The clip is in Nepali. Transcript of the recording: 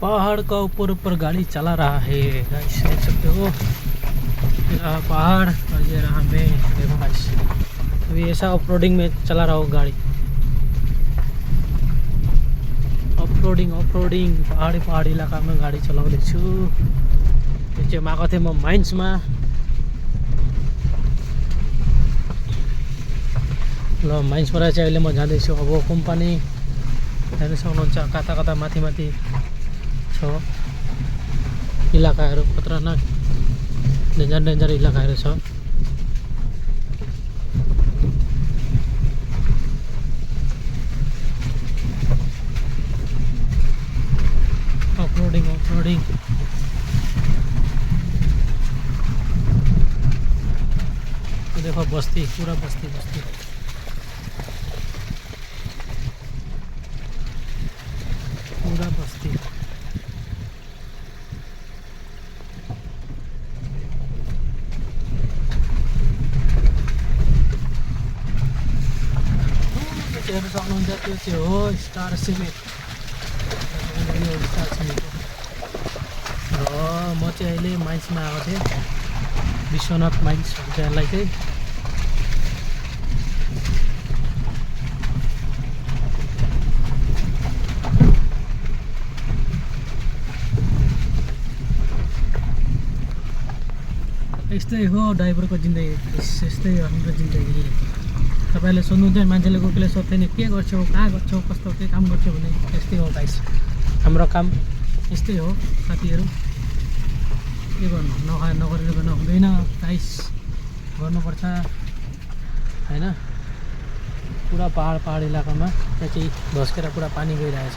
पहाड़ का ऊपर गाड़ी चला रहा है गाइस, देख सकते हो। ये रहा पहाड़ और ये रहा मैं, देखो गाइस। अभी ऐसा ऑफरोडिंग में चला रहा हो गाड़ी, ऑफरोडिंग पहाडी इलाकामा गाडी चलाउँदैछु। त्यो चाहिँ आएको थिएँ म माइन्समा। ल माइन्सबाट चाहिँ अहिले म जाँदैछु। अब कम्पनी हेर्नु सक्नुहुन्छ कता कता माथि माथि छ इलाकाहरू, खतरनाक डेन्जर इलाकाहरू छ। ऑफरोडिंग देखो बस्ती, पूरा बस्ती पूरा बस्ती। हेर्नु सक्नुहुन्छ त्यो चाहिँ हो स्टार सिमेन्ट। र म चाहिँ अहिले माइन्समा आएको थिएँ, विश्वनाथ माइन्स भन्छ यसलाई चाहिँ। यस्तै हो ड्राइभरको जिन्दगी, यस्तै हो हाम्रो जिन्दगी। तपाईँले सोध्नुहुन्छ मान्छेले कोहीले सोध्थ्यो नि के गर्छौ, कहाँ गर्छौ, कस्तो के काम गर्छौ भने यस्तै हो गाइस। हाम्रो काम यस्तै हो साथीहरू। के गर्नु, नगरेर गर्न हुँदैन गाइस, गर्नुपर्छ हैन। पुरा पहाड इलाकामा त्यहाँ चाहिँ धस्केर पुरा पानी गइरहेछ।